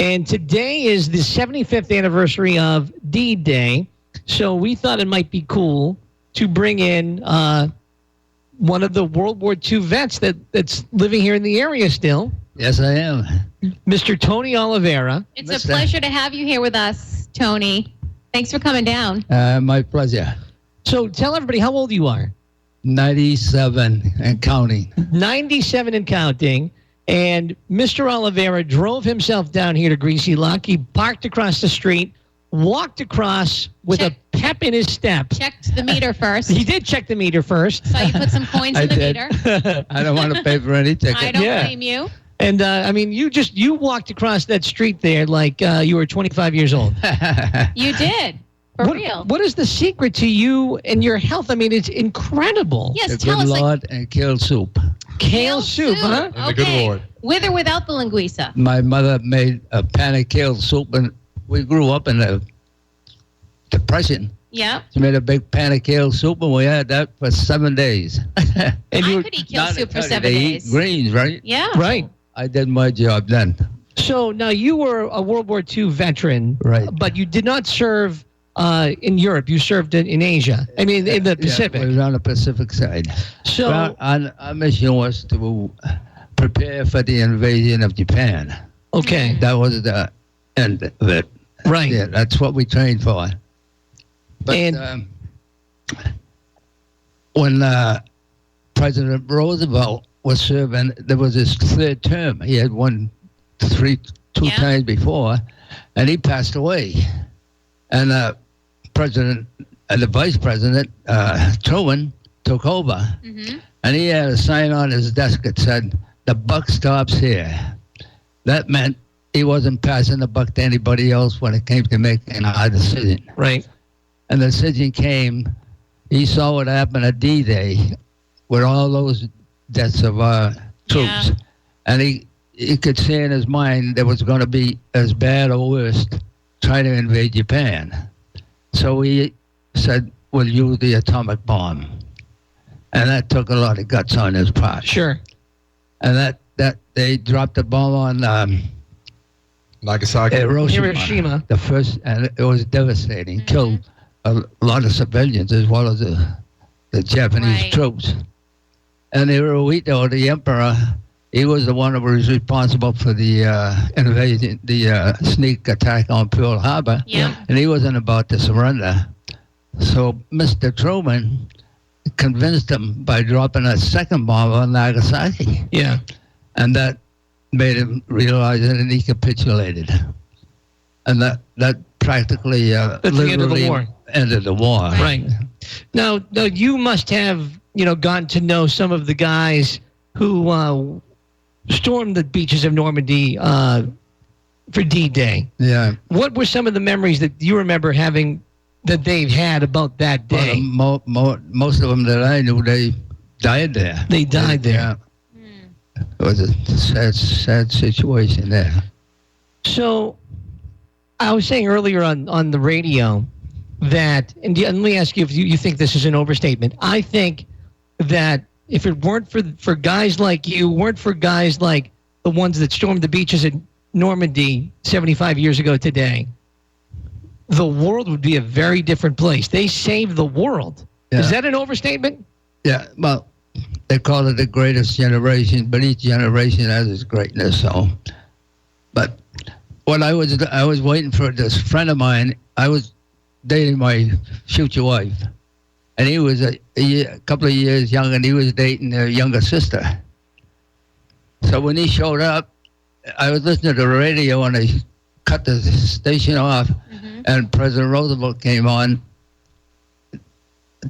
And today is the 75th anniversary of D-Day. So we thought it might be cool to bring in one of the World War II vets that's living here in the area still. Yes, I am. Mr. Tony Oliveira. It's a pleasure to have you here with us, Tony. Thanks for coming down. My pleasure. So tell everybody how old you are. 97 and counting. 97 and counting. And Mr. Oliveira drove himself down here to Greasy Luck. He parked across the street, walked across with a pep in his step. Checked the meter first. He did check the meter first. So you put some coins in the meter. I don't want to pay for any ticket. I don't blame you. And, I mean, you walked across that street there like you were 25 years old. You did. For real. What is the secret to you and your health? I mean, it's incredible. Yes, the tell good us. Lord and kale soup. Kale soup, huh? And the good Lord. With or without the linguiça? My mother made a pan of kale soup, and we grew up in the Depression. Yeah. She made a big pan of kale soup, and we had that for 7 days. And I could eat kale soup for 7 days. Eat greens, right? Yeah. Right. I did my job then. So now you were a World War II veteran, right? But you did not serve in Europe. You served in Asia. I mean, in the Pacific. Yeah, it was on the Pacific side. So our mission was to prepare for the invasion of Japan. Okay. That was the end of it. Right. Yeah, that's what we trained for. But when President Roosevelt was serving, there was his third term. He had won two times before, and he passed away. And the vice president, Truman, took over. Mm-hmm. And he had a sign on his desk that said, "The buck stops here." That meant he wasn't passing the buck to anybody else when it came to making a decision. Right. And the decision came, he saw what happened at D-Day with all those deaths of our troops. Yeah. And he could see in his mind there was going to be as bad or worse trying to invade Japan. So he said, we'll use the atomic bomb. And that took a lot of guts on his part. Sure. And that they dropped the bomb on Nagasaki. Hiroshima. The first, and it was devastating. Killed a lot of civilians as well as the Japanese troops. And Hirohito, the emperor, he was the one who was responsible for the invasion, the sneak attack on Pearl Harbor. Yeah. And he wasn't about to surrender. So Mr. Truman convinced him by dropping a second bomb on Nagasaki. Yeah. And that made him realize it, and he capitulated. And that practically literally ended the war. Right. Now, you must have, gotten to know some of the guys who stormed the beaches of Normandy for D-Day. Yeah. What were some of the memories that you remember having that they've had about that day? Well, most of them that I knew, they died there. They died there. Yeah. It was a sad situation there. So, I was saying earlier on the radio that, and let me ask you if you think this is an overstatement. I think that if it weren't for guys like you, weren't for guys like the ones that stormed the beaches at Normandy 75 years ago today, the world would be a very different place. They saved the world. Yeah. Is that an overstatement? Yeah, well, they call it the greatest generation, but each generation has its greatness. So, but what I was waiting for this friend of mine. I was dating my future wife, and he was a couple of years younger, and he was dating their younger sister. So when he showed up, I was listening to the radio, and they cut the station off, and President Roosevelt came on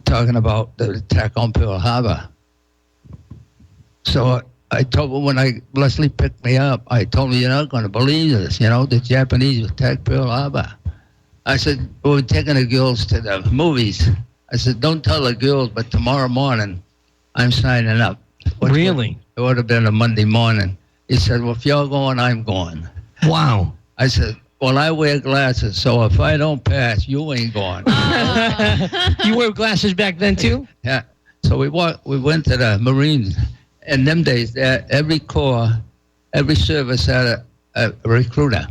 talking about the attack on Pearl Harbor. So I told him, when Leslie picked me up, I told him, you're not going to believe this, the Japanese attacked Pearl Harbor. I said, we're taking the girls to the movies. I said, don't tell the girls, but tomorrow morning, I'm signing up. Really? It would have been a Monday morning. He said, well, if you're going, I'm going. Wow. I said, well, I wear glasses, so if I don't pass, you ain't going. You wear glasses back then, too? Yeah. So we went to the Marines. In them days, every corps, every service had a recruiter.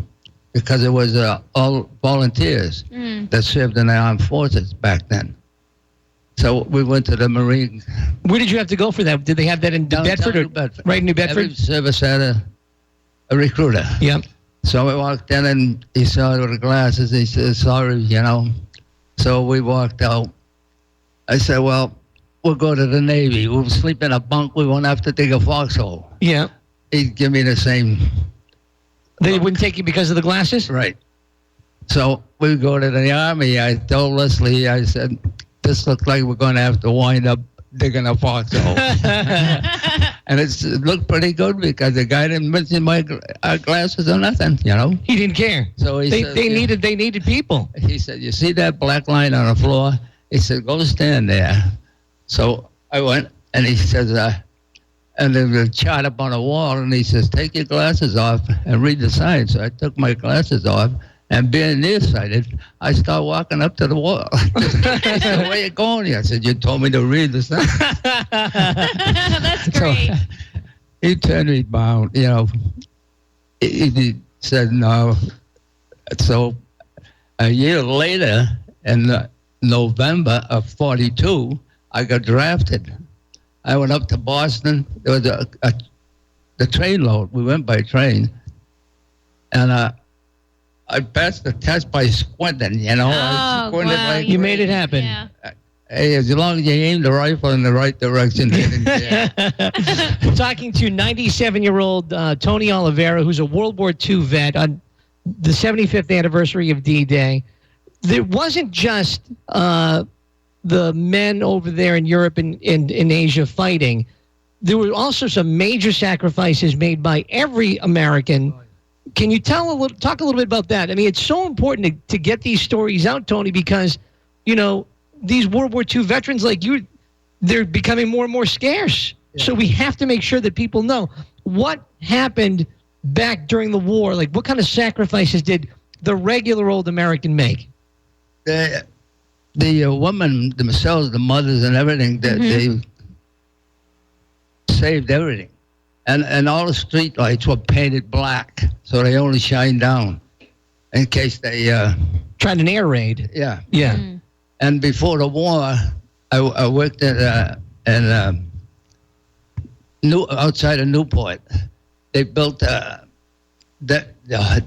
because it was all volunteers that served in the armed forces back then. So we went to the Marine. Where did you have to go for that? Did they have that in New Bedford, or New Bedford. right in New Bedford? Every service had a recruiter. Yep. So we walked in and he saw it with the glasses. He said, sorry, you know. So we walked out. I said, well, we'll go to the Navy. We'll sleep in a bunk. We won't have to dig a foxhole. Yeah. He'd give me the same. They wouldn't take you because of the glasses? Right. So we go to the Army. I told Leslie, I said, this looks like we're going to have to wind up digging a foxhole. And it looked pretty good because the guy didn't mention my glasses or nothing, you know. He didn't care. So he said, they needed people. He said, you see that black line on the floor? He said, go stand there. So I went, and he says, and there was a chart up on the wall, and he says, take your glasses off and read the sign. So I took my glasses off, and being nearsighted, I started walking up to the wall. He said, where you going? I said, you told me to read the sign. That's great. So he turned me down, you know. He said no. So a year later, in November of 42, I got drafted. I went up to Boston. There was the train load. We went by train. And I passed the test by squinting, you know. I squinted like You made it happen. Yeah. Hey, as long as you aim the rifle in the right direction, they didn't care. Talking to 97-year-old Tony Oliveira, who's a World War II vet, on the 75th anniversary of D-Day. There wasn't just the men over there in Europe and in Asia fighting. There were also some major sacrifices made by every American. Can you talk a little bit about that? I mean, it's so important to get these stories out, Tony, because, you know, these World War II veterans like you, they're becoming more and more scarce. Yeah. So we have to make sure that people know what happened back during the war. Like, what kind of sacrifices did the regular old American make? The women themselves, the mothers and everything, they saved everything. And all the street lights were painted black, so they only shine down in case they... tried an air raid. Yeah. Yeah. And before the war, I worked at outside of Newport. They built the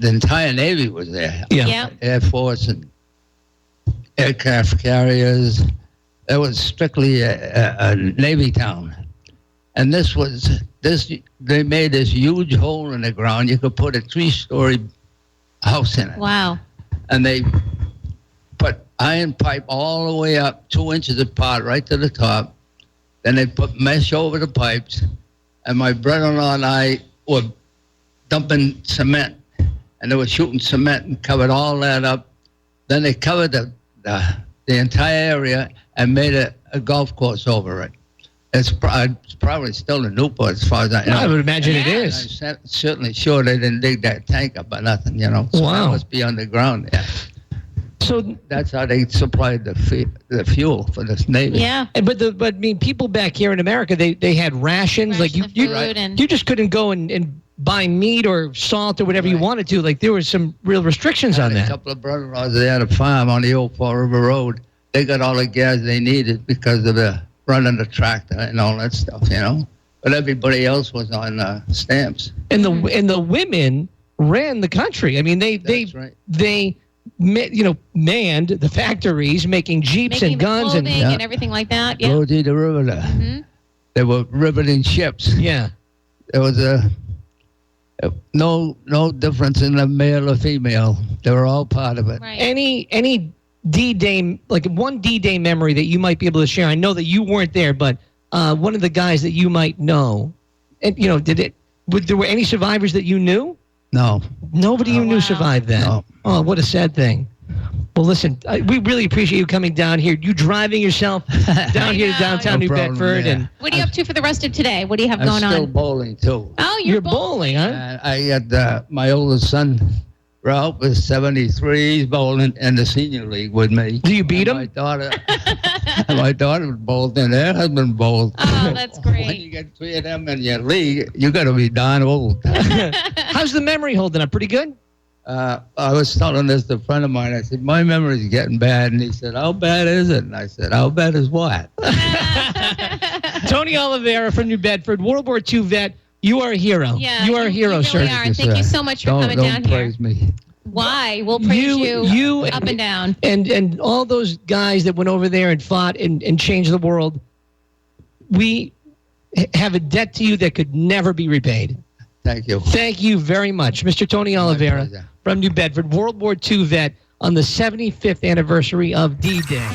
entire Navy was there. Yeah. Air Force and aircraft carriers. It was strictly a Navy town. And they made this huge hole in the ground. You could put a 3-story house in it. Wow. And they put iron pipe all the way up 2 inches apart right to the top. Then they put mesh over the pipes. And my brother-in-law and I were dumping cement. And they were shooting cement and covered all that up. Then they covered the entire area and made a golf course over it. It's probably still in Newport as far as I know. I would imagine it is. I'm certainly sure they didn't dig that tank up or nothing, you know. So wow. That must be underground there. So that's how they supplied the fuel for this Navy. Yeah. But I mean, people back here in America, they had rations. Like you just couldn't go and buy meat or salt or whatever you wanted to. Like there were some real restrictions on that. A couple of brother-in-laws, they had a farm on the old Fall River Road. They got all the gas they needed because of the running the tractor and all that stuff, you know. But everybody else was on stamps. And the women ran the country. I mean, they manned the factories, making jeeps and guns and everything like that. Yeah. Rode the river there. Mm-hmm. They were riveting ships. Yeah. There was no difference in the male or female. They were all part of it. Right. Any D-Day, like one D-Day memory that you might be able to share? I know that you weren't there, but one of the guys that you might know, and you know, there were any survivors that you knew? No. Nobody you knew survived that? No. Oh, what a sad thing. Well, listen, we really appreciate you coming down here. You driving yourself down here to downtown New Bedford. Yeah. And what are you up to for the rest of today? What do you have going on? I'm still bowling, too. Oh, you're bowling, huh? I had my oldest son, Ralph, was 73. He's bowling in the senior league with me. Do you beat him? My daughter bowled and her husband bowled. Oh, that's great. When you get 3 of them in your league, you got to be darn old. How's the memory holding up? Pretty good? I was telling this to a friend of mine. I said, my memory is getting bad. And he said, how bad is it? And I said, how bad is what? Tony Oliveira from New Bedford, World War II vet. You are a hero. Yeah, you are a hero, you sir. really are. And thank you so much for coming down don't praise here. me. Why? We'll praise you up and down. And all those guys that went over there and fought and changed the world, we have a debt to you that could never be repaid. Thank you. Thank you very much, Mr. Tony Oliveira pleasure. from New Bedford, World War II vet on the 75th anniversary of D-Day.